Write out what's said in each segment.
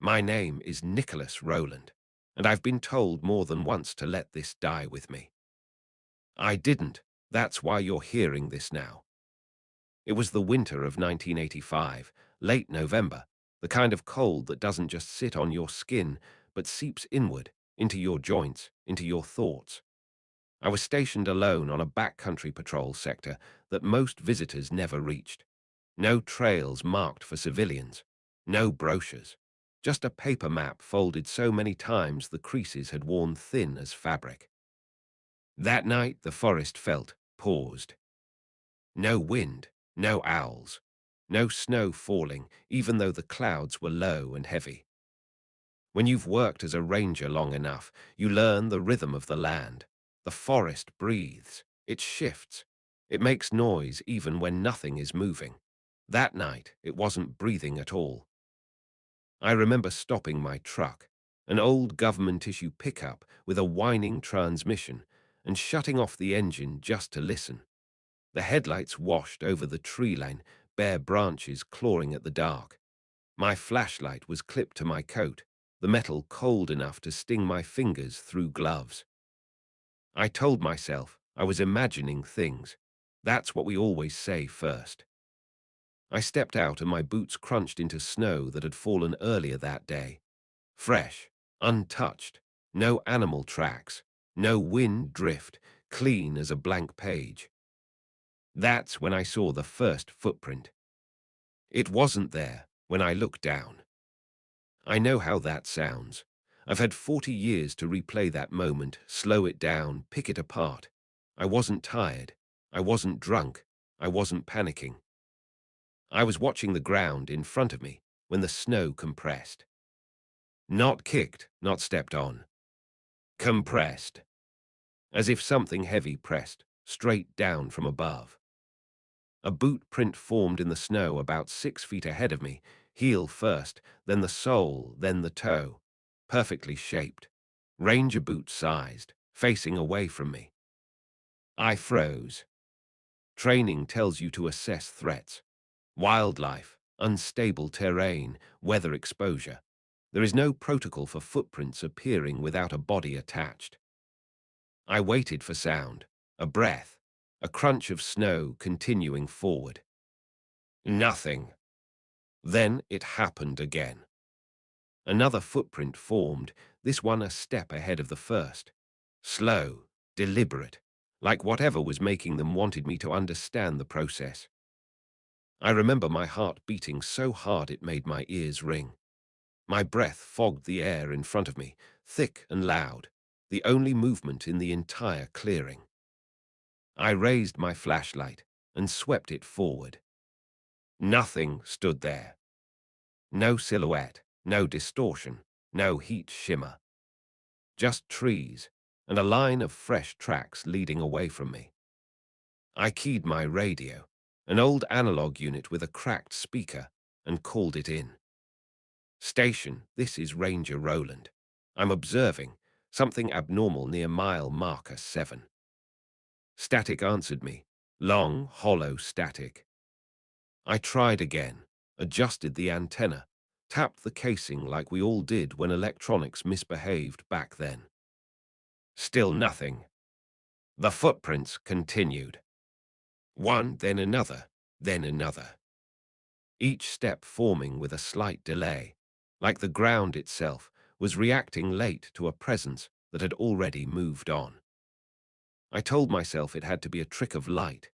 My name is Nicholas Rowland, and I've been told more than once to let this die with me. I didn't. That's why you're hearing this now. It was the winter of 1985, late November, the kind of cold that doesn't just sit on your skin, but seeps inward, into your joints, into your thoughts. I was stationed alone on a backcountry patrol sector that most visitors never reached. No trails marked for civilians, no brochures, just a paper map folded so many times the creases had worn thin as fabric. That night the forest felt paused. No wind, no owls, no snow falling, even though the clouds were low and heavy. When you've worked as a ranger long enough, you learn the rhythm of the land. The forest breathes, it shifts, it makes noise even when nothing is moving. That night, it wasn't breathing at all. I remember stopping my truck, an old government-issue pickup with a whining transmission, and shutting off the engine just to listen. The headlights washed over the tree line, bare branches clawing at the dark. My flashlight was clipped to my coat, the metal cold enough to sting my fingers through gloves. I told myself I was imagining things. That's what we always say first. I stepped out and my boots crunched into snow that had fallen earlier that day. Fresh, untouched, no animal tracks, no wind drift, clean as a blank page. That's when I saw the first footprint. It wasn't there when I looked down. I know how that sounds. I've had 40 years to replay that moment, slow it down, pick it apart. I wasn't tired. I wasn't drunk. I wasn't panicking. I was watching the ground in front of me when the snow compressed. Not kicked, not stepped on. Compressed. As if something heavy pressed straight down from above. A boot print formed in the snow about 6 feet ahead of me, heel first, then the sole, then the toe. Perfectly shaped. Ranger boot sized, facing away from me. I froze. Training tells you to assess threats. Wildlife, unstable terrain, weather exposure. There is no protocol for footprints appearing without a body attached. I waited for sound, a breath, a crunch of snow continuing forward. Nothing. Then it happened again. Another footprint formed, this one a step ahead of the first. Slow, deliberate, like whatever was making them wanted me to understand the process. I remember my heart beating so hard it made my ears ring. My breath fogged the air in front of me, thick and loud, the only movement in the entire clearing. I raised my flashlight and swept it forward. Nothing stood there. No silhouette, no distortion, no heat shimmer. Just trees and a line of fresh tracks leading away from me. I keyed my radio, an old analog unit with a cracked speaker, and called it in. Station, this is Ranger Rowland. I'm observing something abnormal near mile marker 7. Static answered me, long, hollow static. I tried again, adjusted the antenna, tapped the casing like we all did when electronics misbehaved back then. Still nothing. The footprints continued. One, then another, then another. Each step forming with a slight delay, like the ground itself was reacting late to a presence that had already moved on. I told myself it had to be a trick of light,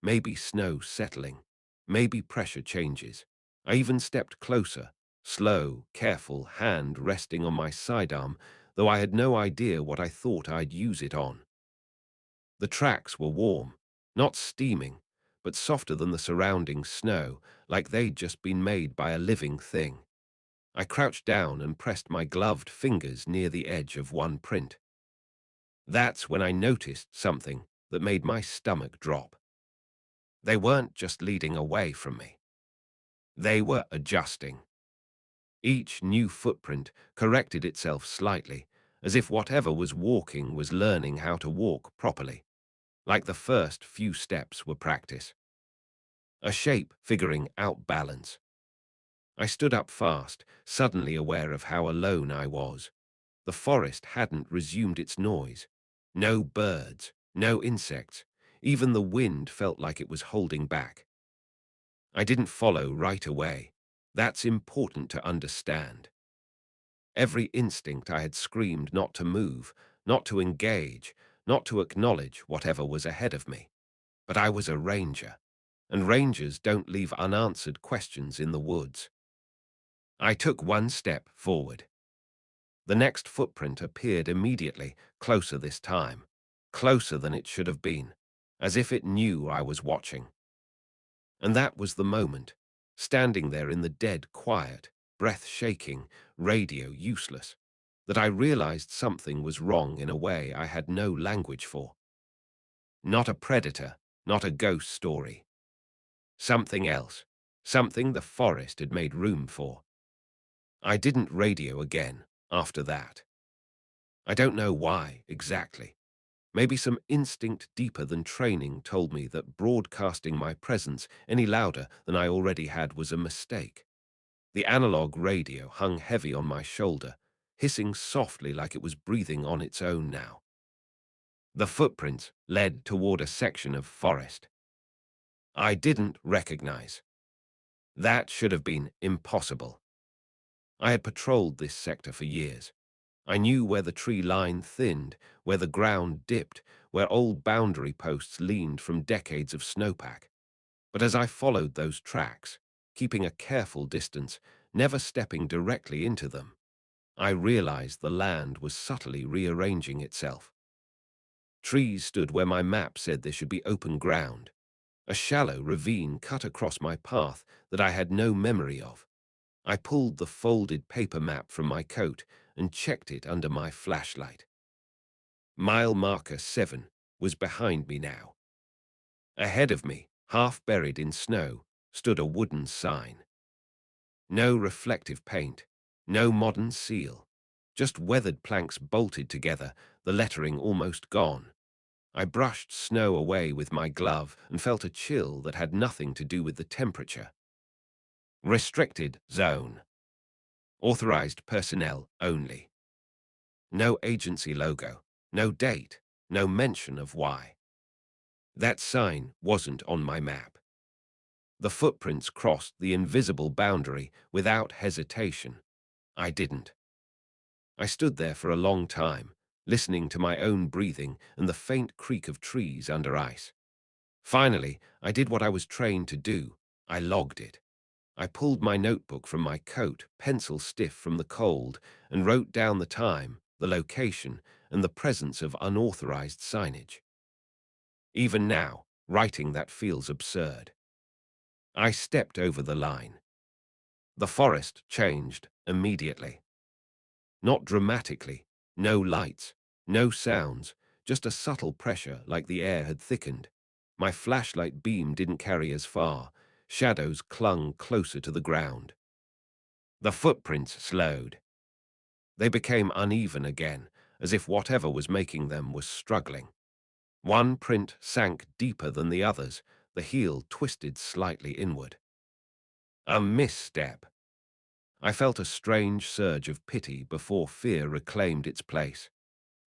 maybe snow settling, maybe pressure changes. I even stepped closer, slow, careful, hand resting on my sidearm, though I had no idea what I thought I'd use it on. The tracks were warm, not steaming, but softer than the surrounding snow, like they'd just been made by a living thing. I crouched down and pressed my gloved fingers near the edge of one print. That's when I noticed something that made my stomach drop. They weren't just leading away from me. They were adjusting. Each new footprint corrected itself slightly, as if whatever was walking was learning how to walk properly, like the first few steps were practice. A shape figuring out balance. I stood up fast, suddenly aware of how alone I was. The forest hadn't resumed its noise. No birds, no insects. Even the wind felt like it was holding back. I didn't follow right away. That's important to understand. Every instinct I had screamed not to move, not to engage, not to acknowledge whatever was ahead of me. But I was a ranger, and rangers don't leave unanswered questions in the woods. I took one step forward. The next footprint appeared immediately, closer this time, closer than it should have been, as if it knew I was watching. And that was the moment, standing there in the dead quiet, breath shaking, radio useless, that I realized something was wrong in a way I had no language for. Not a predator, not a ghost story. Something else, something the forest had made room for. I didn't radio again after that. I don't know why, exactly. Maybe some instinct deeper than training told me that broadcasting my presence any louder than I already had was a mistake. The analog radio hung heavy on my shoulder, hissing softly like it was breathing on its own now. The footprints led toward a section of forest I didn't recognize. That should have been impossible. I had patrolled this sector for years. I knew where the tree line thinned, where the ground dipped, where old boundary posts leaned from decades of snowpack. But as I followed those tracks, keeping a careful distance, never stepping directly into them, I realized the land was subtly rearranging itself. Trees stood where my map said there should be open ground. A shallow ravine cut across my path that I had no memory of. I pulled the folded paper map from my coat and checked it under my flashlight. Mile marker 7 was behind me now. Ahead of me, half buried in snow, stood a wooden sign. No reflective paint, no modern seal, just weathered planks bolted together, the lettering almost gone. I brushed snow away with my glove and felt a chill that had nothing to do with the temperature. Restricted zone. Authorized personnel only. No agency logo, no date, no mention of why. That sign wasn't on my map. The footprints crossed the invisible boundary without hesitation. I didn't. I stood there for a long time, listening to my own breathing and the faint creak of trees under ice. Finally, I did what I was trained to do. I logged it. I pulled my notebook from my coat, pencil stiff from the cold, and wrote down the time, the location, and the presence of unauthorized signage. Even now, writing that feels absurd. I stepped over the line. The forest changed immediately. Not dramatically, no lights, no sounds, just a subtle pressure like the air had thickened. My flashlight beam didn't carry as far. Shadows clung closer to the ground. The footprints slowed. They became uneven again, as if whatever was making them was struggling. One print sank deeper than the others, the heel twisted slightly inward. A misstep. I felt a strange surge of pity before fear reclaimed its place.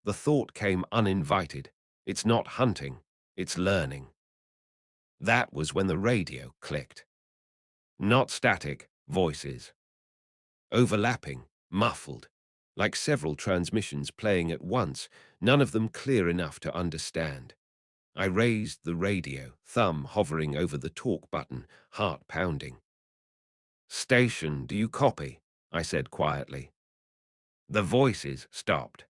The thought came uninvited. It's not hunting, it's learning. That was when the radio clicked. Not static, voices. Overlapping, muffled, like several transmissions playing at once, none of them clear enough to understand. I raised the radio, thumb hovering over the talk button, heart pounding. "Station, do you copy?" I said quietly. The voices stopped.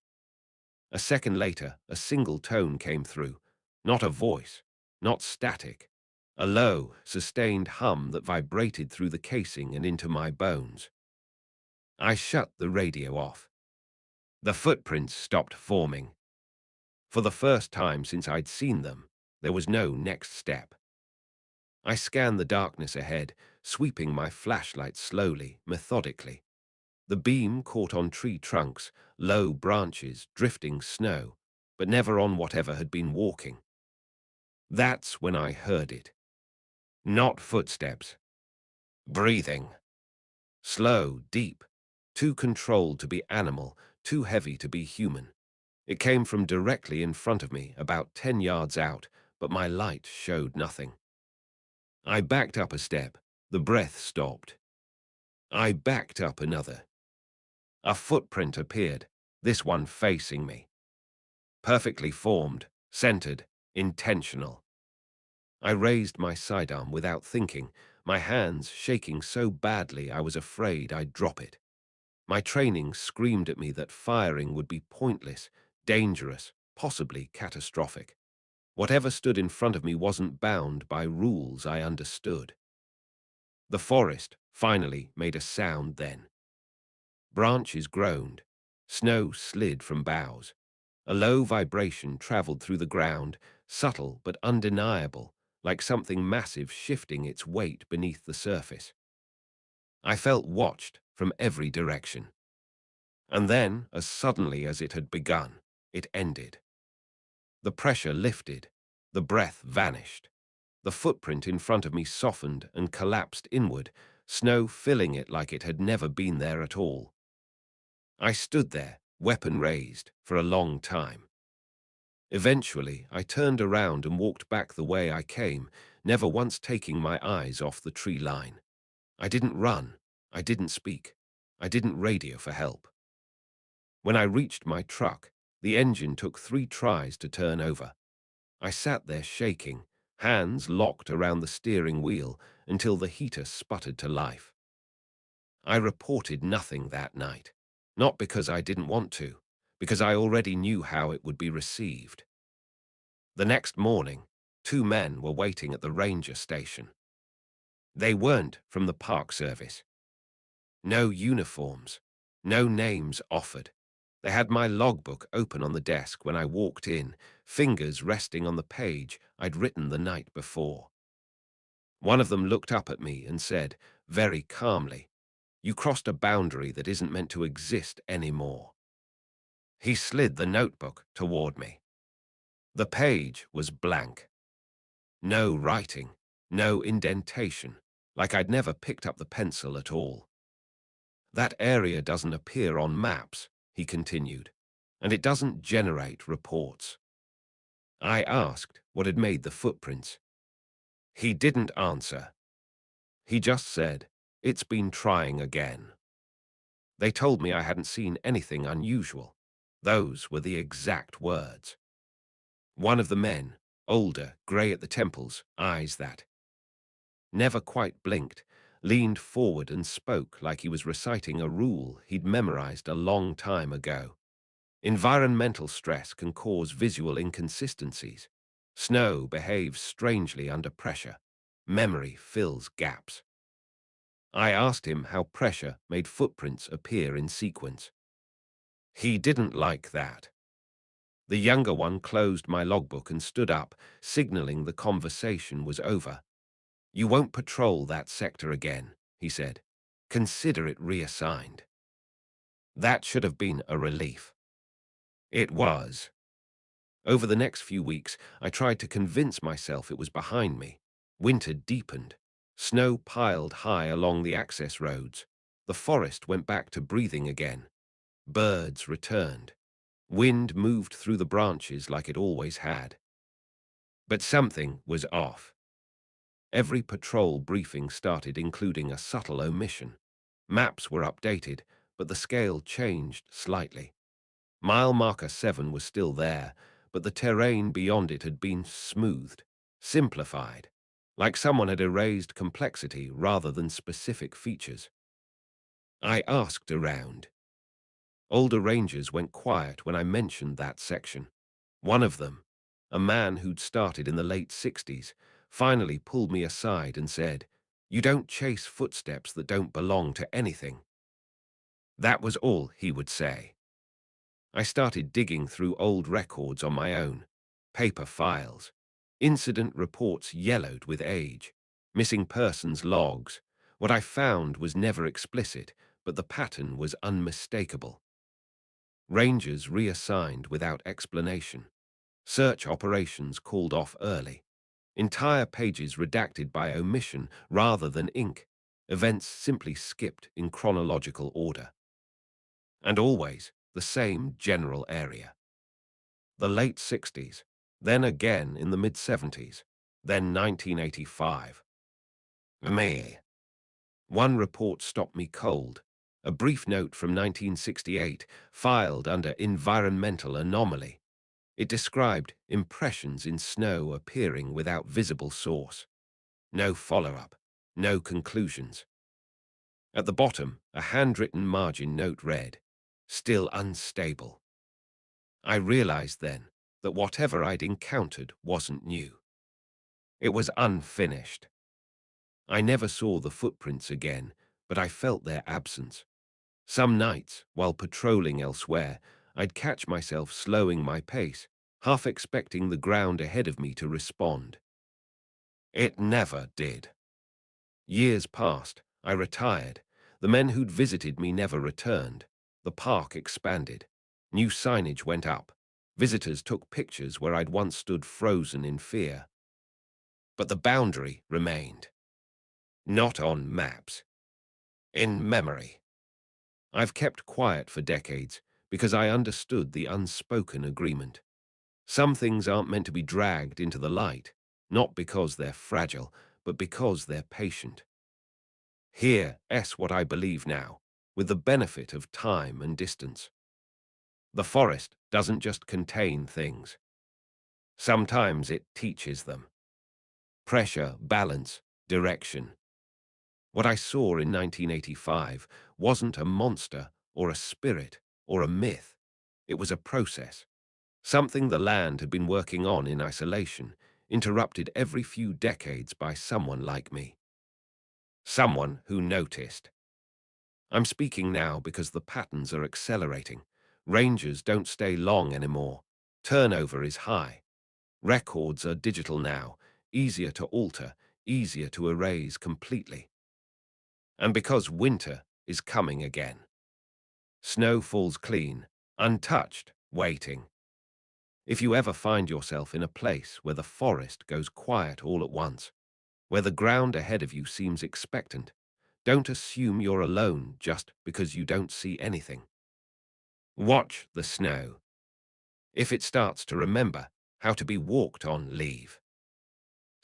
A second later, a single tone came through. Not a voice, not static. A low, sustained hum that vibrated through the casing and into my bones. I shut the radio off. The footprints stopped forming. For the first time since I'd seen them, there was no next step. I scanned the darkness ahead, sweeping my flashlight slowly, methodically. The beam caught on tree trunks, low branches, drifting snow, but never on whatever had been walking. That's when I heard it. Not footsteps. Breathing. Slow, deep, too controlled to be animal, too heavy to be human. It came from directly in front of me, about 10 yards out, but my light showed nothing. I backed up a step. The breath stopped. I backed up another. A footprint appeared, this one facing me. Perfectly formed, centered, intentional. I raised my sidearm without thinking, my hands shaking so badly I was afraid I'd drop it. My training screamed at me that firing would be pointless, dangerous, possibly catastrophic. Whatever stood in front of me wasn't bound by rules I understood. The forest finally made a sound then. Branches groaned. Snow slid from boughs. A low vibration traveled through the ground, subtle but undeniable, like something massive shifting its weight beneath the surface. I felt watched from every direction. And then, as suddenly as it had begun, it ended. The pressure lifted. The breath vanished. The footprint in front of me softened and collapsed inward, snow filling it like it had never been there at all. I stood there, weapon raised, for a long time. Eventually, I turned around and walked back the way I came, never once taking my eyes off the tree line. I didn't run. I didn't speak. I didn't radio for help. When I reached my truck, the engine took 3 tries to turn over. I sat there shaking, hands locked around the steering wheel until the heater sputtered to life. I reported nothing that night, not because I didn't want to, because I already knew how it would be received. The next morning, 2 men were waiting at the ranger station. They weren't from the park service. No uniforms, no names offered. They had my logbook open on the desk when I walked in, fingers resting on the page I'd written the night before. One of them looked up at me and said, very calmly, "You crossed a boundary that isn't meant to exist anymore." He slid the notebook toward me. The page was blank. No writing, no indentation, like I'd never picked up the pencil at all. "That area doesn't appear on maps," he continued, "and it doesn't generate reports." I asked what had made the footprints. He didn't answer. He just said, "It's been trying again." They told me I hadn't seen anything unusual. Those were the exact words. One of the men, older, grey at the temples, eyes that never quite blinked, leaned forward and spoke like he was reciting a rule he'd memorized a long time ago. Environmental stress can cause visual inconsistencies. Snow behaves strangely under pressure. Memory fills gaps. I asked him how pressure made footprints appear in sequence. He didn't like that. The younger one closed my logbook and stood up, signaling the conversation was over. "You won't patrol that sector again," he said. "Consider it reassigned." That should have been a relief. It was. Over the next few weeks, I tried to convince myself it was behind me. Winter deepened. Snow piled high along the access roads. The forest went back to breathing again. Birds returned. Wind moved through the branches like it always had. But something was off. Every patrol briefing started including a subtle omission. Maps were updated, but the scale changed slightly. Mile marker 7 was still there, but the terrain beyond it had been smoothed, simplified, like someone had erased complexity rather than specific features. I asked around. Older rangers went quiet when I mentioned that section. One of them, a man who'd started in the late 60s, finally pulled me aside and said, "You don't chase footsteps that don't belong to anything." That was all he would say. I started digging through old records on my own. Paper files. Incident reports yellowed with age. Missing persons logs. What I found was never explicit, but the pattern was unmistakable. Rangers reassigned without explanation. Search operations called off early. Entire pages redacted by omission rather than ink. events simply skipped in chronological order. And always the same general area. The late 60s, then again in the mid-70s, then 1985. Me. One report stopped me cold. A brief note from 1968, filed under environmental anomaly. It described impressions in snow appearing without visible source. No follow-up, no conclusions. At the bottom, a handwritten margin note read, "Still unstable." I realized then that whatever I'd encountered wasn't new. It was unfinished. I never saw the footprints again, but I felt their absence. Some nights, while patrolling elsewhere, I'd catch myself slowing my pace, half expecting the ground ahead of me to respond. It never did. Years passed, I retired. The men who'd visited me never returned. The park expanded. New signage went up. Visitors took pictures where I'd once stood frozen in fear. But the boundary remained. Not on maps. In memory. I've kept quiet for decades because I understood the unspoken agreement. Some things aren't meant to be dragged into the light, not because they're fragile, but because they're patient. Here's what I believe now, with the benefit of time and distance. The forest doesn't just contain things. Sometimes it teaches them. Pressure, balance, direction. What I saw in 1985 wasn't a monster or a spirit or a myth. It was a process. Something the land had been working on in isolation, interrupted every few decades by someone like me. Someone who noticed. I'm speaking now because the patterns are accelerating. Rangers don't stay long anymore. Turnover is high. Records are digital now, easier to alter, easier to erase completely. And because winter is coming again. Snow falls clean, untouched, waiting. If you ever find yourself in a place where the forest goes quiet all at once, where the ground ahead of you seems expectant, don't assume you're alone just because you don't see anything. Watch the snow. If it starts to remember how to be walked on, leave.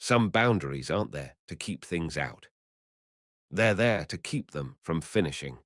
Some boundaries aren't there to keep things out. They're there to keep them from finishing.